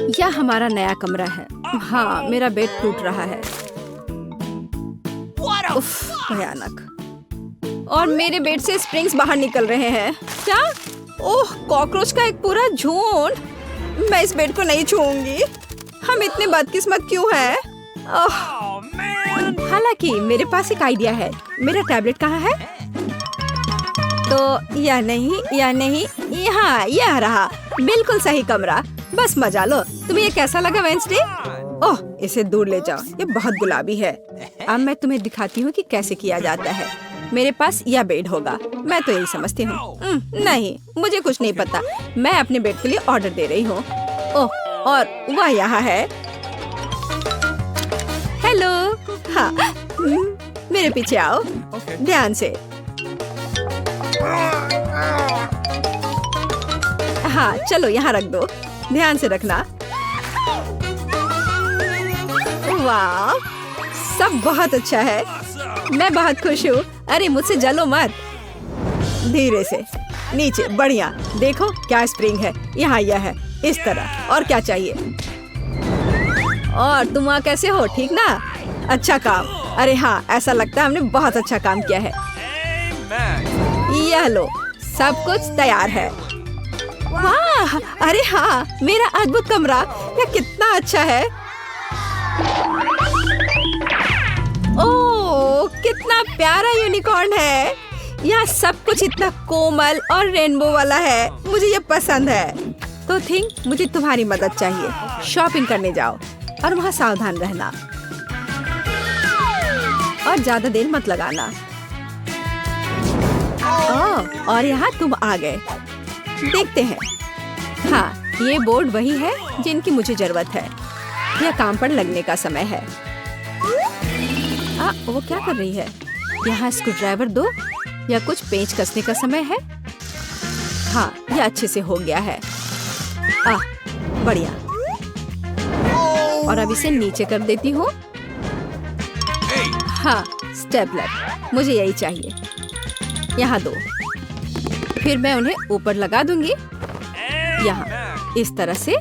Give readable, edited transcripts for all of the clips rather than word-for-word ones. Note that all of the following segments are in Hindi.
यह हमारा नया कमरा है। हाँ, मेरा बेड टूट रहा है। उफ, भयानक। और मेरे बेड से स्प्रिंग्स बाहर निकल रहे हैं। क्या? ओह, कॉकरोच का एक पूरा झुंड। मैं इस बेड को नहीं छूऊंगी। हम इतने बदकिस्मत क्यों हैं? हालांकि मेरे पास एक आइडिया है। मेरा टैबलेट कहाँ है? तो या नहीं, यहाँ यह रहा। बिल्कुल सही कमरा। बस मजा लो। तुम्हें ये कैसा लगा वेंसडे? ओह, इसे दूर ले जाओ। ये बहुत गुलाबी है। अब मैं तुम्हें दिखाती हूँ कि कैसे किया जाता है। मेरे पास यह बेड होगा। मैं तो यही समझती हूँ। नहीं, मुझे कुछ नहीं पता। मैं अपने बेड के लिए ऑर्डर दे रही हूँ। ओह, और वह यहाँ है। हेलो। हाँ, मेरे पीछे आओ। ध्यान से। हाँ, चलो यहाँ रख दो। ध्यान से रखना। वाह, सब बहुत अच्छा है। मैं बहुत खुश हूँ। अरे मुझसे जलो मत। धीरे से नीचे। बढ़िया। देखो क्या स्प्रिंग है। यहाँ यह है। इस तरह। और क्या चाहिए? और तुम वहाँ कैसे हो? ठीक ना? अच्छा काम। अरे हाँ, ऐसा लगता है हमने बहुत अच्छा काम किया है। यह लो, सब कुछ तैयार है। वाह, अरे हाँ, मेरा अद्भुत कमरा। यह कितना अच्छा है। ओह, कितना प्यारा यूनिकॉर्न है। यहाँ सब कुछ इतना कोमल और रेनबो वाला है। मुझे ये पसंद है। तो थिंक, मुझे तुम्हारी मदद चाहिए। शॉपिंग करने जाओ और वहाँ सावधान रहना। और ज्यादा देर मत लगाना। ओह, और यहाँ तुम आ गए। देखते हैं। हाँ, ये बोर्ड वही है जिनकी मुझे जरूरत है। यह काम पर लगने का समय है। वो क्या कर रही है? यहाँ स्क्रू ड्राइवर दो या कुछ पेंच कसने का समय है। हाँ, यह अच्छे से हो गया है। बढ़िया। और अब इसे नीचे कर देती हूँ। हाँ, स्टेपलर। मुझे यही चाहिए। यहाँ दो। फिर मैं उन्हें ऊपर लगा दूंगी। यहाँ इस तरह से।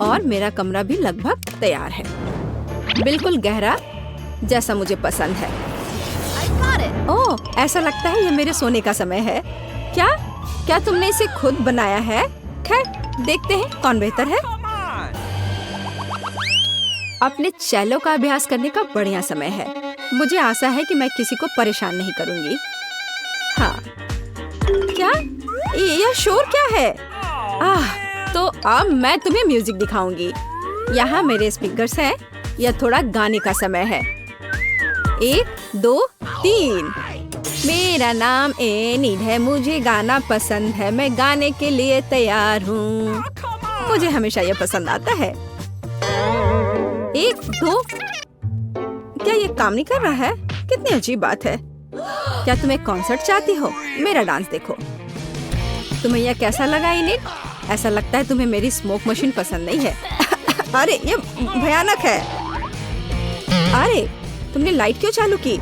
और मेरा कमरा भी लगभग तैयार है। बिल्कुल गहरा, जैसा मुझे पसंद है। ओह, ऐसा लगता है ये मेरे सोने का समय है। क्या तुमने इसे खुद बनाया है? खैर, देखते हैं कौन बेहतर है। अपने चेलो का अभ्यास करने का बढ़िया समय है। मुझे आशा है कि मैं किसी को परेशान नहीं करूंगी। हाँ, क्या? यह शोर क्या है? तो अब मैं तुम्हें म्यूजिक दिखाऊंगी। यहाँ मेरे स्पीकर्स हैं। यह थोड़ा गाने का समय है। 1, 2, 3। मेरा नाम एनिड है। मुझे गाना पसंद है। मैं गाने के लिए तैयार हूँ। मुझे हमेशा यह पसंद आता है। 1, 2। क्या ये काम नहीं कर रहा है? कितनी अजीब बात है। क्या तुम एक कॉन्सर्ट चाहती हो? मेरा डांस देखो। तुम्हें यह कैसा लगा एनिड? ऐसा लगता है तुम्हें मेरी स्मोक मशीन पसंद नहीं है। अरे ये भयानक है। अरे तुमने लाइट क्यों चालू की?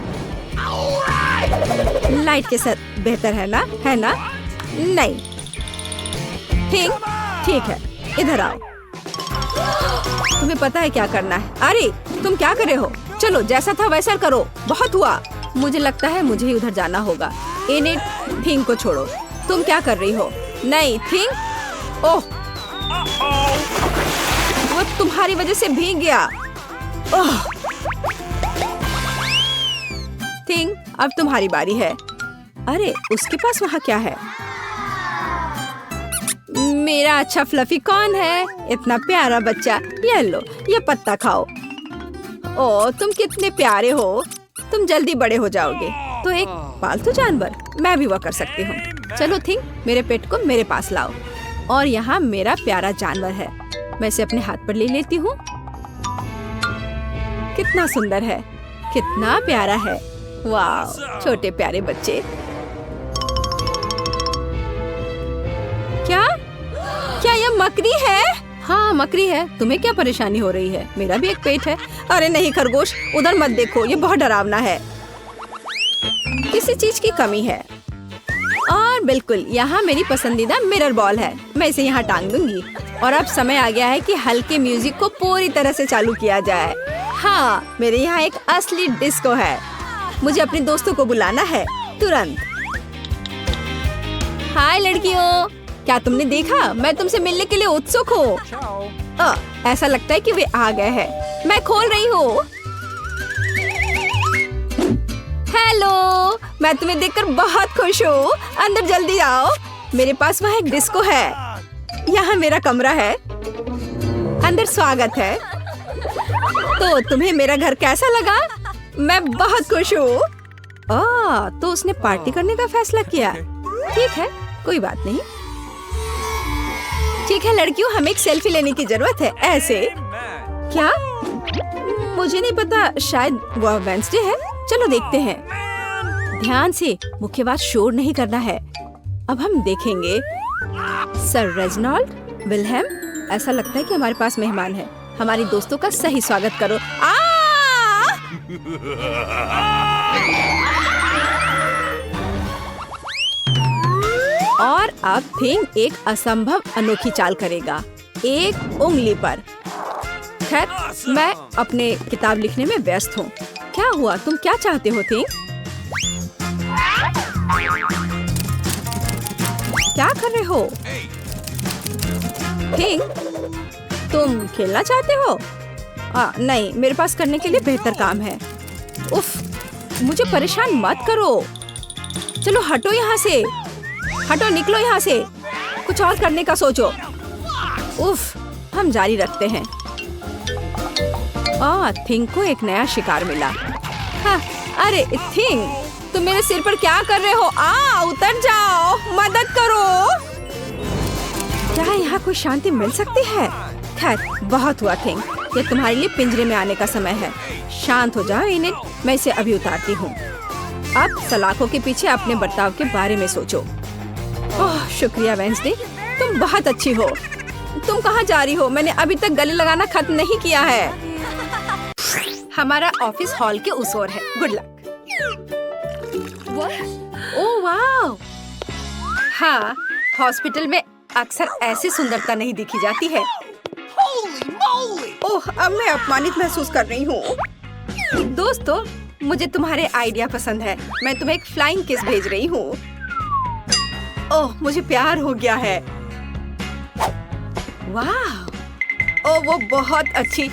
लाइट के साथ बेहतर है ना? नहीं। ठीक है, इधर आओ। तुम्हें पता है क्या करना है? अरे तुम क्या कर रहे हो? चलो, जैसा था वैसा करो। बहुत हुआ। मुझे लगता है मुझे ही उधर जाना होगा। एनिड, थिंग को छोड़ो। तुम क्या कर रही हो? नहीं, थिंग। ओह, वो तुम्हारी वजह से भीग गया। ओह, थिंग, अब तुम्हारी बारी है। अरे उसके पास वहाँ क्या है? मेरा अच्छा फ्लफी कौन है? इतना प्यारा बच्चा। ये लो, ये पत्ता खाओ। ओह, तुम कितने प्यारे हो। तुम जल्दी बड़े हो जाओगे। तो एक पालतू जानवर, मैं भी वह कर सकती हूँ। चलो थिंग, मेरे पेट को मेरे पास लाओ। और यहाँ मेरा प्यारा जानवर है। मैं इसे अपने हाथ पर ले लेती हूँ। कितना सुंदर है, कितना प्यारा है। वाह, छोटे प्यारे बच्चे। क्या यह मकड़ी है? हाँ, मकड़ी है। तुम्हें क्या परेशानी हो रही है? मेरा भी एक पेट है। अरे नहीं खरगोश, उधर मत देखो। ये बहुत डरावना है। किसी चीज की कमी है। और बिल्कुल, यहाँ मेरी पसंदीदा मिरर बॉल है। मैं इसे यहाँ टांग दूंगी। और अब समय आ गया है कि हल्के म्यूजिक को पूरी तरह से चालू किया जाए। हाँ, मेरे यहाँ एक असली डिस्को है। मुझे अपने दोस्तों को बुलाना है तुरंत। हाय लड़कियों, क्या तुमने देखा? मैं तुमसे मिलने के लिए उत्सुक हूँ। ऐसा लगता है कि वे आ गए हैं। मैं खोल रही हूँ। हेलो, मैं तुम्हें देखकर बहुत खुश हूँ। अंदर जल्दी आओ। मेरे पास वहाँ एक डिस्को है। यहाँ मेरा कमरा है। अंदर स्वागत है। तो तुम्हें मेरा घर कैसा लगा? मैं बहुत खुश हूँ। तो उसने पार्टी करने का फैसला किया। ठीक है, कोई बात नहीं। ठीक है लड़कियों, हमें एक सेल्फी लेने की जरूरत है। ऐसे क्या? मुझे नहीं पता, शायद वो वेडनेसडे है। चलो देखते हैं। ध्यान से, मुख्य बात शोर नहीं करना है। अब हम देखेंगे। सर रेजिनाल्ड, विल्हेम, ऐसा लगता है कि हमारे पास मेहमान है। हमारी दोस्तों का सही स्वागत करो। और अब थिंग एक असंभव अनोखी चाल करेगा, एक उंगली पर। खैर, मैं अपने किताब लिखने में व्यस्त हूँ। क्या हुआ? तुम क्या चाहते हो थिंग? क्या कर रहे हो थिंग? तुम खेलना चाहते हो? नहीं, मेरे पास करने के लिए बेहतर काम है। उफ, मुझे परेशान मत करो। चलो हटो यहाँ से। हटो, निकलो यहाँ से। कुछ और करने का सोचो। उफ, हम जारी रखते हैं। थिंग को एक नया शिकार मिला। हाँ, अरे थिंग, तुम मेरे सिर पर क्या कर रहे हो? उतर जाओ, मदद करो। क्या यहाँ कोई शांति मिल सकती है? खैर, बहुत हुआ थिंग। ये तुम्हारे लिए पिंजरे में आने का समय है। शांत हो जाओ इनिट, मैं इसे अभी उतारती हूँ। अब सलाखों के पीछे अपने बर्ताव के बारे में सोचो। ओह, शुक्रिया वेडनेसडे, तुम बहुत अच्छी हो। तुम कहाँ जा रही हो? मैंने अभी तक गले लगाना खत्म नहीं किया है। हमारा ऑफिस हॉल के उस ओर है। Good luck. ओह वाह! हाँ, हॉस्पिटल में अक्सर ऐसी सुंदरता नहीं दिखी जाती है। ओह, अब मैं अपमानित महसूस कर रही हूँ। दोस्तों, मुझे तुम्हारे आइडिया पसंद है। मैं तुम्हें एक फ्लाइंग किस भेज रही हूँ। ओह, मुझे प्यार हो गया है। वाह! ओह, वो बहुत अच्छी।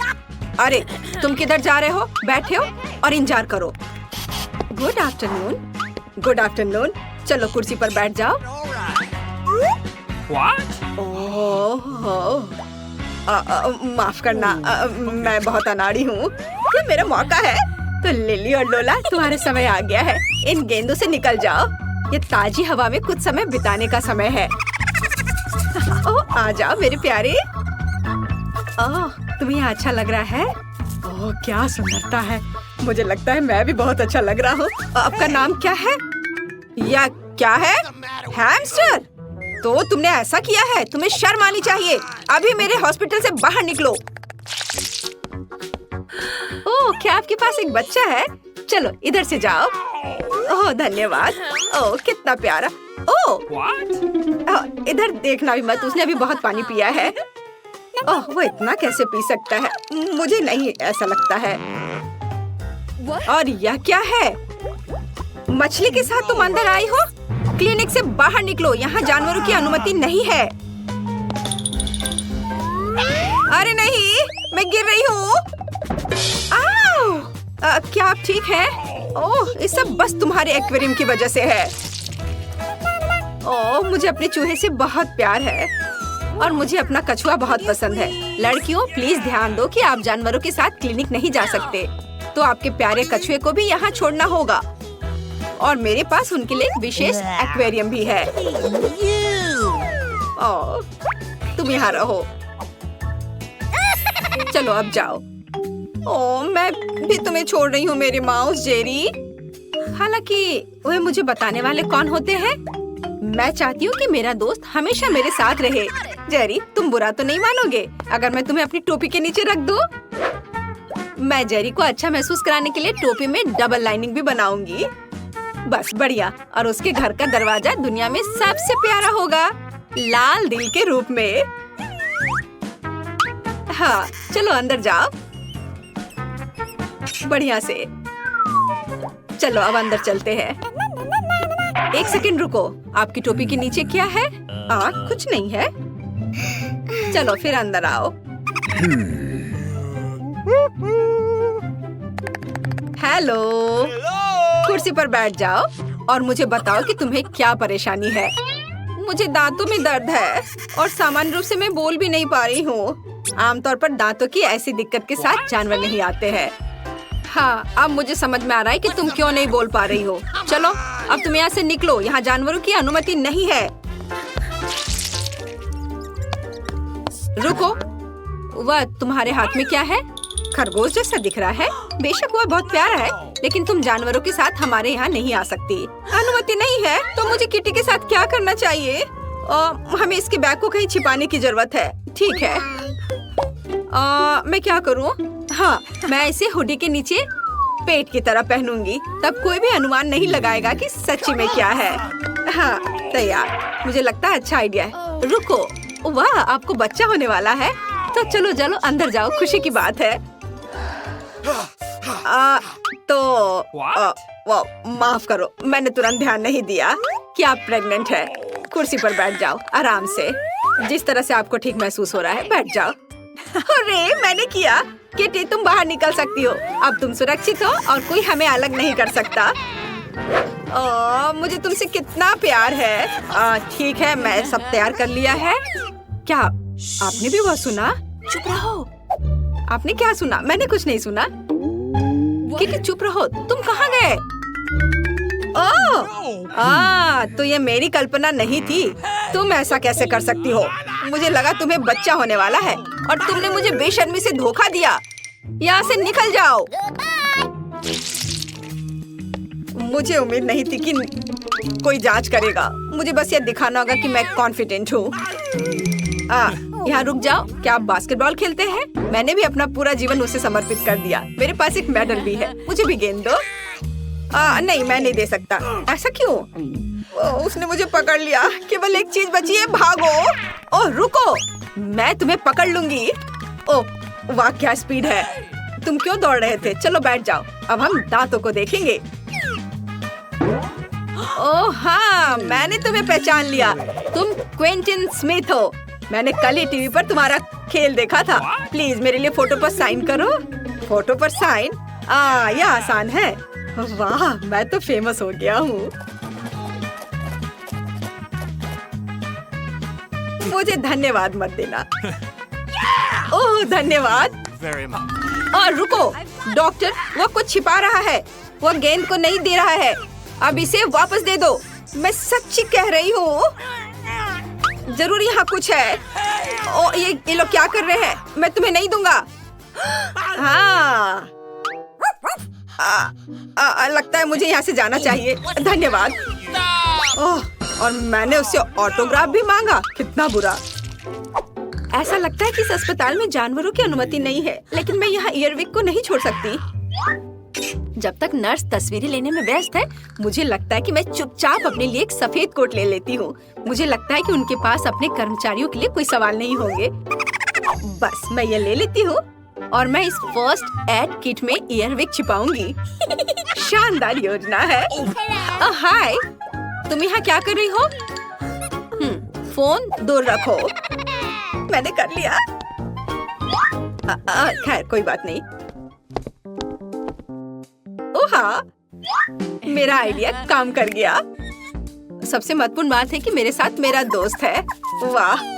अरे, तुम किधर जा रहे हो? बैठे हो और इंतजार करो। Good afternoon. Good afternoon. चलो कुर्सी पर बैठ जाओ। ओह, माफ करना, मैं बहुत अनाड़ी हूँ। ये मेरा मौका है। तो लिली और लोला, तुम्हारे समय आ गया है। इन गेंदों से निकल जाओ। ये ताजी हवा में कुछ समय बिताने का समय है। ओह, आ जाओ मेरे प्यारे। ओह, तुम्हें अच्छा लग रहा है? ओह, क्या सुंदरता है। मुझे लगता है मैं भी बहुत अच्छा लग रहा हूँ। आपका नाम क्या है? या क्या है? हैमस्टर? तो तुमने ऐसा किया है? तुम्हें शर्म आनी चाहिए। अभी मेरे हॉस्पिटल से बाहर निकलो। ओह, क्या आपके पास एक बच्चा है? चलो इधर से जाओ। ओह, धन्यवाद। ओह, कितना प्यारा। ओह, इधर देखना भी मत, उसने अभी बहुत पानी पिया है। ओह, वो इतना कैसे पी सकता है? मुझे नहीं ऐसा लगता है। और यह क्या है? मछली के साथ तुम अंदर आई हो? क्लिनिक से बाहर निकलो, यहाँ जानवरों की अनुमति नहीं है। अरे नहीं, मैं गिर रही हूँ। क्या आप ठीक हैं? ओह, ये सब बस तुम्हारे एक्वेरियम की वजह से है। ओह, मुझे अपने चूहे से बहुत प्यार है और मुझे अपना कछुआ बहुत पसंद है। लड़कियों, प्लीज ध्यान दो कि आप जानवरों के साथ क्लिनिक नहीं जा सकते। तो आपके प्यारे कछुए को भी यहाँ छोड़ना होगा। और मेरे पास उनके लिए एक विशेष एक्वेरियम भी है। ओह, तुम यहाँ रहो। चलो अब जाओ। ओह, मैं भी तुम्हें छोड़ रही हूँ मेरे माउस जेरी। हालांकि वे मुझे बताने वाले कौन होते हैं? मैं चाहती हूँ कि मेरा दोस्त हमेशा मेरे साथ रहे। जेरी, तुम बुरा तो नहीं मानोगे अगर मैं तुम्हें अपनी टोपी के नीचे रख दूँ? मैं जेरी को अच्छा महसूस कराने के लिए टोपी में डबल लाइनिंग भी बनाऊंगी। बस बढ़िया। और उसके घर का दरवाजा दुनिया में सबसे प्यारा होगा, लाल दिल के रूप में। हाँ चलो अंदर जाओ बढ़िया से। चलो अब अंदर चलते हैं। एक सेकंड रुको, आपकी टोपी के नीचे क्या है? कुछ नहीं है। चलो फिर अंदर आओ। हेलो, कुर्सी पर बैठ जाओ और मुझे बताओ कि तुम्हें क्या परेशानी है। मुझे दांतों में दर्द है और सामान्य रूप से मैं बोल भी नहीं पा रही हूँ। आमतौर पर दांतों की ऐसी दिक्कत के साथ जानवर नहीं आते हैं। हाँ, अब मुझे समझ में आ रहा है कि तुम क्यों नहीं बोल पा रही हो। चलो अब तुम यहाँ से निकलो, यहाँ जानवरों की अनुमति नहीं है। रुको, वह तुम्हारे हाथ में क्या है? खरगोश जैसा दिख रहा है। बेशक वह बहुत प्यारा है, लेकिन तुम जानवरों के साथ हमारे यहाँ नहीं आ सकती। अनुमति नहीं है तो मुझे किटी के साथ क्या करना चाहिए? हमें इसके बैग को कहीं छिपाने की जरूरत है। ठीक है, मैं क्या करूँ? हाँ, मैं इसे हुडी के नीचे पेट की तरह पहनूंगी, तब कोई भी अनुमान नहीं लगाएगा कि सच्ची में क्या है। हाँ तैयार, मुझे लगता है अच्छा आइडिया है। रुको, वाह आपको बच्चा होने वाला है, तो चलो चलो अंदर जाओ, खुशी की बात है। माफ करो, मैंने तुरंत ध्यान नहीं दिया कि आप प्रेग्नेंट है। कुर्सी पर बैठ जाओ आराम से, जिस तरह से आपको ठीक महसूस हो रहा है बैठ जाओ। अरे मैंने किया। किटी तुम बाहर निकल सकती हो, अब तुम सुरक्षित हो और कोई हमें अलग नहीं कर सकता। मुझे तुमसे कितना प्यार है। ठीक है, मैं सब तैयार कर लिया है। क्या आपने भी वह सुना? चुप रहो। आपने क्या सुना? मैंने कुछ नहीं सुना। किटी चुप रहो, तुम कहाँ गए? तो ये मेरी कल्पना नहीं थी। तुम ऐसा कैसे कर सकती हो? मुझे लगा तुम्हें बच्चा होने वाला है और तुमने मुझे बेशर्मी से धोखा दिया। यहाँ से निकल जाओ। मुझे उम्मीद नहीं थी कि कोई जांच करेगा। मुझे बस ये दिखाना होगा कि मैं कॉन्फिडेंट हूँ। यहाँ रुक जाओ। क्या आप बास्केटबॉल खेलते हैं? मैंने भी अपना पूरा जीवन उसे समर्पित कर दिया। मेरे पास एक मेडल भी है, मुझे भी गेंद दो। नहीं, मैं नहीं दे सकता। ऐसा क्यों? उसने मुझे पकड़ लिया। केवल एक चीज बची है, भागो। ओह रुको, मैं तुम्हें पकड़ लूंगी। ओह वाह क्या स्पीड है। तुम क्यों दौड़ रहे थे? चलो बैठ जाओ, अब हम दांतों को देखेंगे। ओह हाँ, मैंने तुम्हें पहचान लिया। तुम क्विंटन स्मिथ हो। मैंने कल ही टीवी पर तुम्हारा खेल देखा था। प्लीज मेरे लिए फोटो पर साइन करो। फोटो पर साइन? यह आसान है। वाह, मैं तो फेमस हो गया हूँ। मुझे धन्यवाद मत देना। ओह धन्यवाद। और रुको डॉक्टर, वो कुछ छिपा रहा है। वो गेंद को नहीं दे रहा है। अब इसे वापस दे दो। मैं सच्ची कह रही हूँ, जरूर यहाँ कुछ है। ओ ये लोग क्या कर रहे हैं? मैं तुम्हें नहीं दूंगा। हाँ लगता है मुझे यहाँ से जाना चाहिए। धन्यवाद। ओह, और मैंने उससे ऑटोग्राफ भी मांगा। कितना बुरा। ऐसा लगता है कि इस अस्पताल में जानवरों की अनुमति नहीं है, लेकिन मैं यहाँ ईयरविक को नहीं छोड़ सकती। जब तक नर्स तस्वीरें लेने में व्यस्त है, मुझे लगता है कि मैं चुपचाप अपने लिए एक सफेद कोट ले लेती हूँ। मुझे लगता है कि उनके पास अपने कर्मचारियों के लिए कोई सवाल नहीं होंगे। बस मैं ये ले लेती हूँ और मैं इस फर्स्ट एड किट में ईयरविक छिपाऊंगी। शानदार योजना है। हाय, तुम यहाँ क्या कर रही हो? फोन दूर रखो। मैंने कर लिया। खैर कोई बात नहीं। ओह हाँ, मेरा आइडिया काम कर गया। सबसे महत्वपूर्ण बात है कि मेरे साथ मेरा दोस्त है। वाह।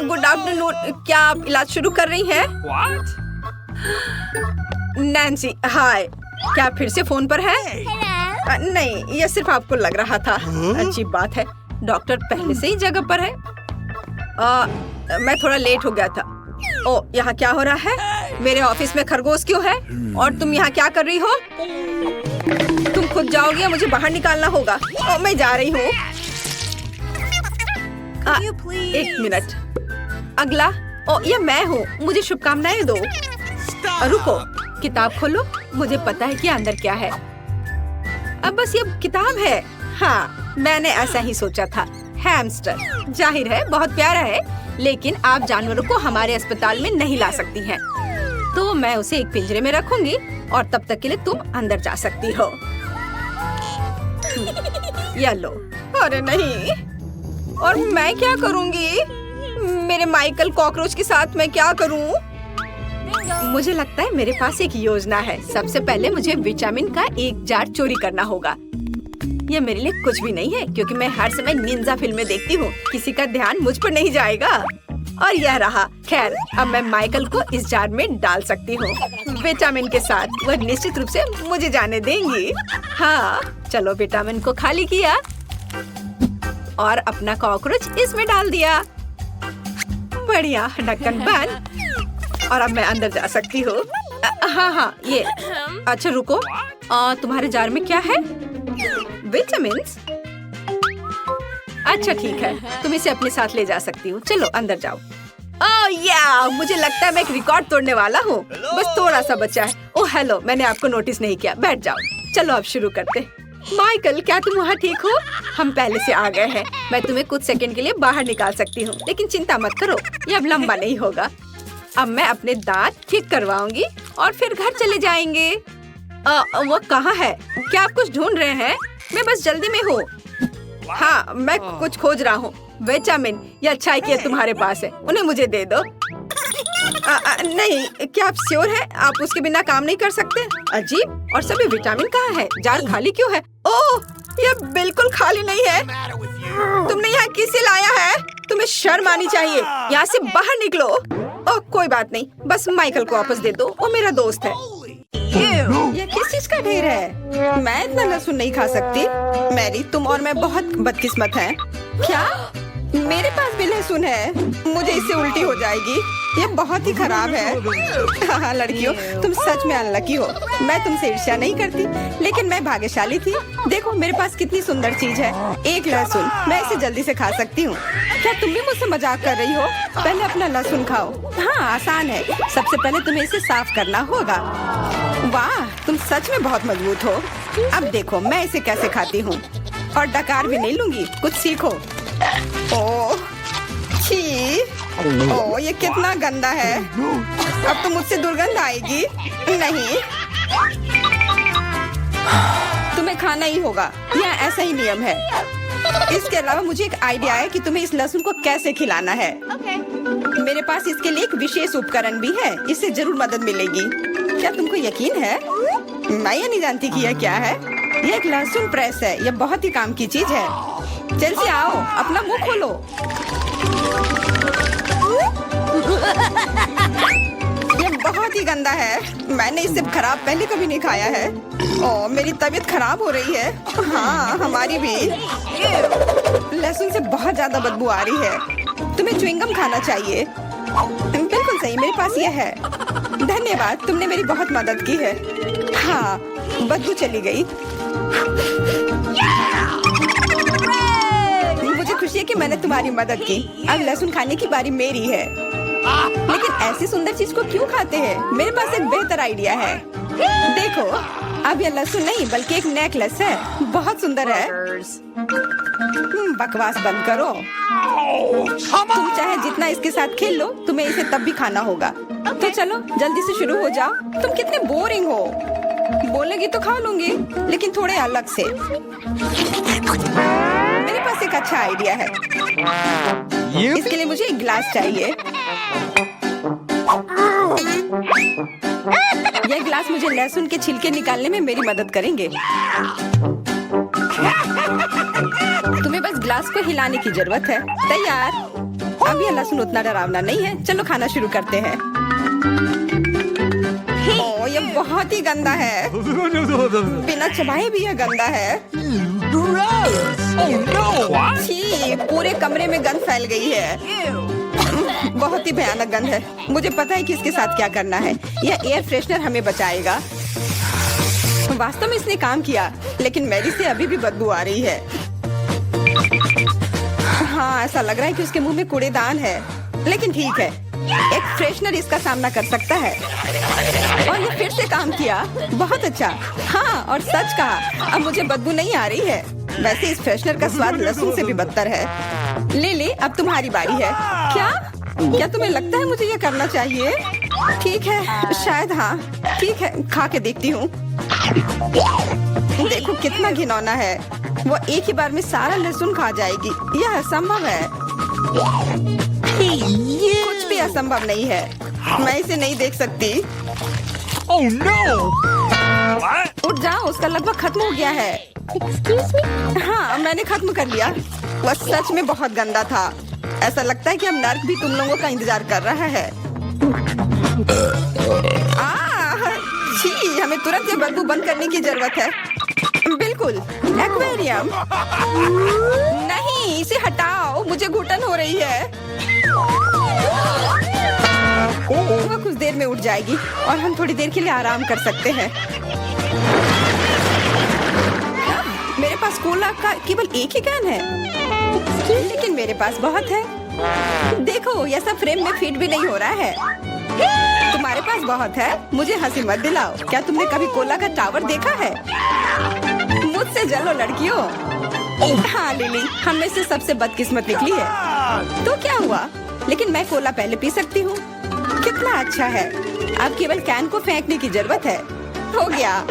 Good afternoon. क्या आप इलाज शुरू कर रही हैं? नैन्सी, हाय। क्या आप फिर से फोन पर हैं? नहीं, यह सिर्फ आपको लग रहा था। अच्छी बात है, डॉक्टर पहले से ही जगह पर है। मैं थोड़ा लेट हो गया था। ओ, यहाँ क्या हो रहा है? मेरे ऑफिस में खरगोश क्यों है? और तुम यहाँ क्या कर रही हो? तुम खुद जाओगी या मुझे बाहर निकालना होगा? ओ, मैं जा रही हूँ। एक मिनट। अगला। ओ, ये मैं हूँ। मुझे शुभकामनाएं दो। रुको, किताब खोलो। मुझे पता है कि अंदर क्या है। अब बस ये किताब है। हाँ, मैंने ऐसा ही सोचा था। हैमस्टर जाहिर है बहुत प्यारा है, लेकिन आप जानवरों को हमारे अस्पताल में नहीं ला सकती हैं। तो मैं उसे एक पिंजरे में रखूंगी और तब तक के लिए तुम अंदर जा सकती हो। या लो। अरे नहीं, और मैं क्या करूंगी? मेरे माइकल कॉकरोच के साथ मैं क्या करूं? मुझे लगता है मेरे पास एक योजना है। सबसे पहले मुझे विटामिन का एक जार चोरी करना होगा। ये मेरे लिए कुछ भी नहीं है, क्योंकि मैं हर समय निंजा फिल्में देखती हूँ। किसी का ध्यान मुझ पर नहीं जाएगा। और यह रहा। खैर, अब मैं माइकल को इस जार में डाल सकती हूँ विटामिन के साथ। वह निश्चित रूप से मुझे जाने देंगी। हाँ, चलो विटामिन को खाली किया और अपना कॉकरोच इसमें डाल दिया। बढ़िया, ढक्कन बंद। और अब मैं अंदर जा सकती हूँ। हाँ, ये अच्छा रुको। तुम्हारे जार में क्या है? विटामिन्स? अच्छा ठीक है, तुम इसे अपने साथ ले जा सकती हो। चलो अंदर जाओ। या मुझे लगता है मैं एक रिकॉर्ड तोड़ने वाला हूँ। बस थोड़ा सा बचा है। ओह हेलो, मैंने आपको नोटिस नहीं किया। बैठ जाओ। चलो अब शुरू करते। माइकल, क्या तुम वहाँ ठीक हो? हम पहले से आ गए हैं। मैं तुम्हें कुछ सेकंड के लिए बाहर निकाल सकती हूँ, लेकिन चिंता मत करो, ये अब लंबा नहीं होगा। अब मैं अपने दांत ठीक करवाऊंगी और फिर घर चले जाएंगे। वो कहाँ है? क्या आप कुछ ढूंढ रहे हैं? मैं बस जल्दी में हूँ। हाँ, मैं कुछ खोज रहा हूँ। विटामिन, ये अच्छा है कि तुम्हारे पास है। उन्हें मुझे दे दो। नहीं, क्या आप श्योर हैं? आप उसके बिना काम नहीं कर सकते? अजीब, और सभी विटामिन कहाँ है? जार खाली क्यों है? ओह, ये बिल्कुल खाली नहीं है। तुमने यहाँ किसे लाया है? तुम्हें शर्म आनी चाहिए। यहाँ से बाहर निकलो। ओह, कोई बात नहीं, बस माइकल को वापस दे दो। वो मेरा दोस्त है। ये किस चीज का ढेर है? मैं इतना लहसुन नहीं खा सकती। मैरी, तुम और मैं बहुत बदकिस्मत हैं। क्या? मेरे पास भी लहसुन है। मुझे इससे उल्टी हो जाएगी। ये बहुत ही खराब है। हाँ लड़कियों, तुम सच में अनलकी हो। मैं तुमसे ईर्ष्या नहीं करती, लेकिन मैं भाग्यशाली थी। देखो मेरे पास कितनी सुंदर चीज है। एक लहसुन, मैं इसे जल्दी से खा सकती हूँ। क्या तुम भी मुझसे मजाक कर रही हो? पहले अपना लहसुन खाओ। हाँ, आसान है। सबसे पहले तुम्हें इसे साफ करना होगा। वाह, तुम सच में बहुत मजबूत हो। अब देखो मैं इसे कैसे खाती हूँ। और डकार भी नहीं लूंगी, कुछ सीखो। ओह छी, ओह ये कितना गंदा है। अब तो मुझसे दुर्गंध आएगी। नहीं, तुम्हें खाना ही होगा। यह ऐसा ही नियम है। इसके अलावा मुझे एक आइडिया है कि तुम्हें इस लहसुन को कैसे खिलाना है। मेरे पास इसके लिए एक विशेष उपकरण भी है। इससे जरूर मदद मिलेगी। क्या तुमको यकीन है? मैं ये नहीं जानती कि यह क्या है। यह एक लहसुन प्रेस है। यह बहुत ही काम की चीज है। जल्दी आओ, अपना मुंह खोलो। ये बहुत ही गंदा है। मैंने इससे खराब पहले कभी नहीं खाया है। ओह, मेरी तबीयत खराब हो रही है। हाँ, हमारी भी। लहसुन से बहुत ज्यादा बदबू आ रही है। तुम्हें च्युइंगम खाना चाहिए। बिल्कुल सही, मेरे पास यह है। धन्यवाद, तुमने मेरी बहुत मदद की है। हाँ, बदबू चली गई। मुझे खुशी है कि मैंने तुम्हारी मदद की। अब लहसुन खाने की बारी मेरी है। लेकिन ऐसी सुंदर चीज को क्यों खाते हैं? मेरे पास एक बेहतर आइडिया है। देखो, अब यह लहसुन नहीं बल्कि एक नेकलेस है। बहुत सुंदर है। बकवास बंद करो। तुम चाहे जितना इसके साथ खेल लो, तुम्हें इसे तब भी खाना होगा। तो चलो जल्दी से शुरू हो जाओ। तुम कितने बोरिंग हो। बोलेगी तो खा लूंगी, लेकिन थोड़े अलग से। मेरे पास एक अच्छा आइडिया है। इसके लिए मुझे एक गिलास चाहिए। यह गिलास मुझे लहसुन के छिलके निकालने में मेरी मदद करेंगे। तुम्हें बस गिलास को हिलाने की जरूरत है। तैयार। अब यह लहसुन उतना डरावना नहीं है। चलो खाना शुरू करते हैं। ओह, यह बहुत ही गंदा है। बिना चबाए भी यह गंदा है। छी, पूरे कमरे में गंध फैल गई है। बहुत ही भयानक गंध है। मुझे पता है कि इसके साथ क्या करना है। यह एयर फ्रेशनर हमें बचाएगा। वास्तव में इसने काम किया, लेकिन मैरी से अभी भी बदबू आ रही है। हाँ, ऐसा लग रहा है कि उसके मुंह में कूड़ेदान है। लेकिन ठीक है, एक फ्रेशनर इसका सामना कर सकता है। और ये फिर से काम किया, बहुत अच्छा। हाँ, और सच कहा, अब मुझे बदबू नहीं आ रही है। वैसे इस फ्रेशनर का स्वाद लहसुन से भी बदतर है। ले, अब तुम्हारी बारी है। क्या तुम्हें लगता है मुझे ये करना चाहिए? ठीक है, शायद हाँ। ठीक है, खा के देखती हूँ। देखो कितना घिनौना है। वो एक ही बार में सारा लहसुन खा जाएगी। यह असंभव है। कुछ भी असंभव नहीं है। मैं इसे नहीं देख सकती। Oh no! उठ जाओ, उसका लगभग खत्म हो गया है। Excuse me? हाँ, मैंने खत्म कर लिया। वह सच में बहुत गंदा था। ऐसा लगता है कि अब नर्क भी तुम लोगों का इंतजार कर रहा है। छी, हमें तुरंत ये बदबू बंद करने की जरूरत है। बिल्कुल, एक्वेरियम। नहीं, इसे हटाओ, मुझे घुटन हो रही है। वह कुछ देर में उठ जाएगी और हम थोड़ी देर के लिए आराम कर सकते हैं। मेरे पास कोला का केवल एक ही कैन है, लेकिन मेरे पास बहुत है। देखो, यह सब फ्रेम में फिट भी नहीं हो रहा है। तुम्हारे पास बहुत है, मुझे हंसी मत दिलाओ। क्या तुमने कभी कोला का टावर देखा है? मुझसे जलो लड़कियों। हाँ लिली, हम में से सबसे बदकिस्मत निकली है। तो क्या हुआ? लेकिन मैं कोला पहले पी सकती हूँ। कितना अच्छा है। अब केवल कैन को फेंकने की जरूरत है। हो गया।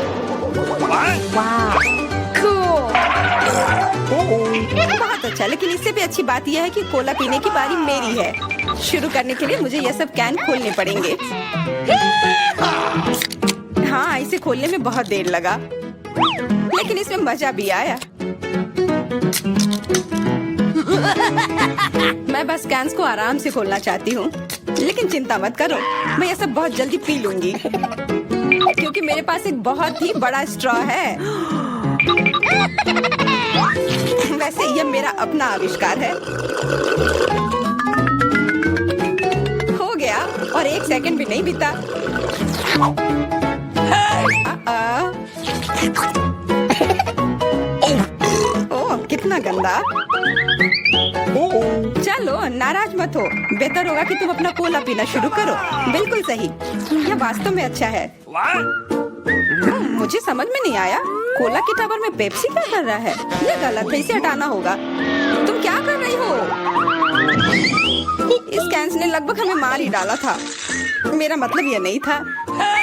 बहुत अच्छा, लेकिन इससे भी अच्छी बात यह है कि कोला पीने की बारी मेरी है। शुरू करने के लिए मुझे यह सब कैन खोलने पड़ेंगे। हाँ, इसे खोलने में बहुत देर लगा, लेकिन इसमें मजा भी आया। मैं बस कैंस को आराम से खोलना चाहती हूँ, लेकिन चिंता मत करो, मैं ये सब बहुत जल्दी पी लूंगी, क्योंकि मेरे पास एक बहुत ही बड़ा स्ट्रॉ है। वैसे यह मेरा अपना आविष्कार है। हो गया, और 1 सेकंड भी नहीं बीता। ओह, कितना गंदा। चलो, नाराज मत हो। बेहतर होगा कि तुम अपना कोला पीना शुरू करो। बिल्कुल सही, यह वास्तव में अच्छा है। मुझे समझ में नहीं आया, कोला के टावर में पेप्सी क्या कर रहा है? यह गलत है, इसे हटाना होगा। तुम क्या कर रही हो? इस कैंस ने लगभग हमें मार ही डाला था। मेरा मतलब यह नहीं था।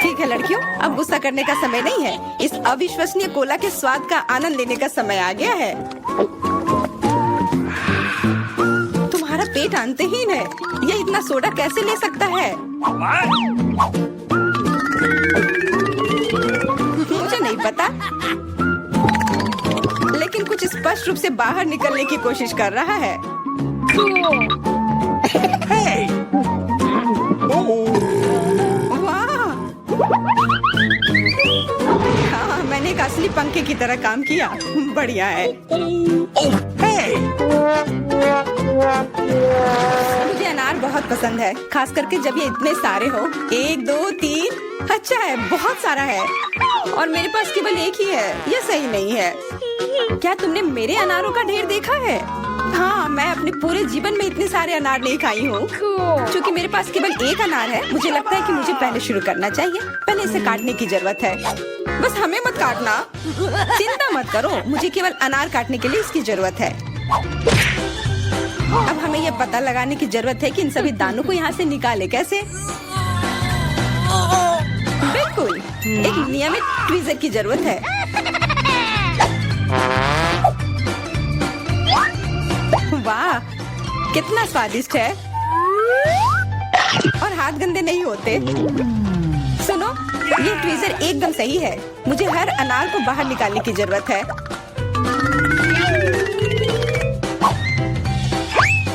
ठीक है लड़कियों, अब गुस्सा करने का समय नहीं है। इस अविश्वसनीय कोला के स्वाद का आनंद लेने का समय आ गया है। तुम्हारा पेट अंतहीन है। यह इतना सोडा कैसे ले सकता है? मुझे नहीं पता, लेकिन कुछ स्पष्ट रूप से बाहर निकलने की कोशिश कर रहा है। वाह! हाँ, मैंने एक असली पंखे की तरह काम किया। बढ़िया है। मुझे अनार बहुत पसंद है, खास करके जब ये इतने सारे हो। 1 2 3। अच्छा है, बहुत सारा है, और मेरे पास केवल एक ही है। यह सही नहीं है। क्या तुमने मेरे अनारों का ढेर देखा है? हाँ, मैं अपने पूरे जीवन में इतने सारे अनार नहीं खाई हूँ। क्योंकि मेरे पास केवल एक अनार है, मुझे लगता है कि मुझे पहले शुरू करना चाहिए। पहले इसे काटने की जरूरत है। बस हमें मत काटना। चिंता मत करो, मुझे केवल अनार काटने के लिए इसकी जरूरत है। अब हमें यह पता लगाने की जरूरत है कि इन सभी दानों को यहाँ से निकाले कैसे। बिल्कुल, एक नियमित ट्वीजर की जरूरत है। वाह, कितना स्वादिष्ट है, और हाथ गंदे नहीं होते। सुनो, ये ट्वीजर एकदम सही है। मुझे हर अनार को बाहर निकालने की जरूरत है।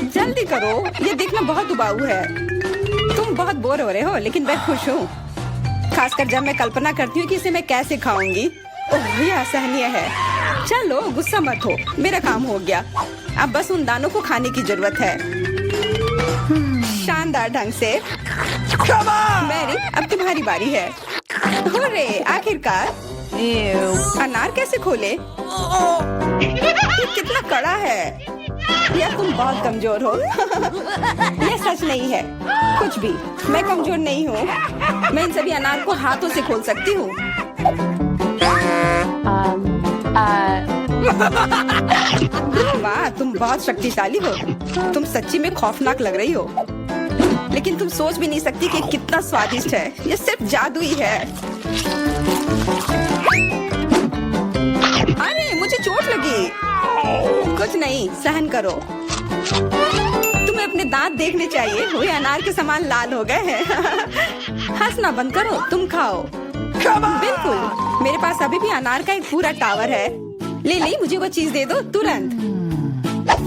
जल्दी करो, ये देखना बहुत उबाऊ है। तुम बहुत बोर हो रहे हो, लेकिन मैं खुश हूँ, खासकर जब मैं कल्पना करती हूँ कि इसे मैं कैसे खाऊंगी। ओह, यह असहनीय है। चलो, गुस्सा मत हो, मेरा काम हो गया। अब बस उन दानों को खाने की जरूरत है, शानदार ढंग से। मैरी, अब तुम्हारी बारी है। हुर्रे, आखिरकार। अनार कैसे खोले? ये कितना कड़ा है। या तुम बहुत कमजोर हो। ये सच नहीं है कुछ भी। मैं कमजोर नहीं हूँ। मैं इन सभी अनार को हाथों से खोल सकती हूँ। वाह, तुम बहुत शक्तिशाली हो। तुम सच्ची में खौफनाक लग रही हो, लेकिन तुम सोच भी नहीं सकती कि कितना स्वादिष्ट है। ये सिर्फ जादू ही है। अरे मुझे चोट लगी। कुछ नहीं, सहन करो। तुम्हें अपने दांत देखने चाहिए, वे अनार के समान लाल हो गए हैं। हंसना बंद करो, तुम खाओ। बिल्कुल, मेरे पास अभी भी अनार का एक पूरा टावर है। ले मुझे वो चीज दे दो तुरंत।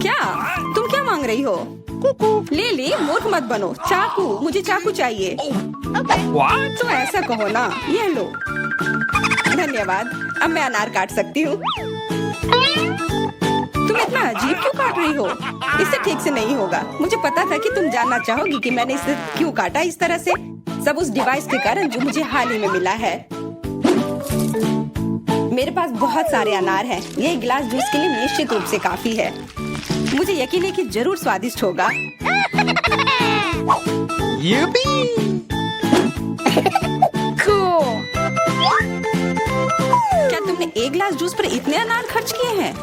क्या तुम क्या मांग रही हो? ले मूर्ख मत बनो। चाकू, मुझे चाकू चाहिए। What? तो ऐसा कहो ना। ये लो। धन्यवाद, अब मैं अनार काट सकती हूँ। तुम इतना अजीब क्यों काट रही हो? इससे ठीक से नहीं होगा। मुझे पता था कि तुम जानना चाहोगी कि मैंने इसे क्यों काटा इस तरह से। सब उस डिवाइस के कारण जो मुझे हाल ही में मिला है। मेरे पास बहुत सारे अनार हैं। ये एक गिलास जूस के लिए निश्चित रूप से काफी है। मुझे यकीन है कि जरूर स्वादिष्ट होगा। Yippee! Cool. क्या तुमने एक गिलास जूस पर इतने अनार खर्च किए हैं?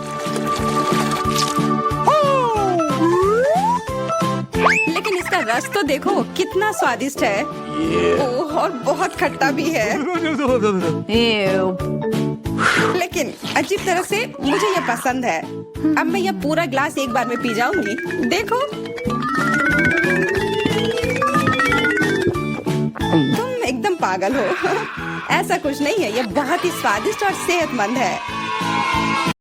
लेकिन इसका रस तो देखो कितना स्वादिष्ट है। ओह, और बहुत खट्टा भी है। Ew. लेकिन अजीब तरह से मुझे ये पसंद है। अब मैं यह पूरा ग्लास एक बार में पी जाऊंगी। देखो, तुम एकदम पागल हो। ऐसा कुछ नहीं है। यह बहुत ही स्वादिष्ट और सेहतमंद है।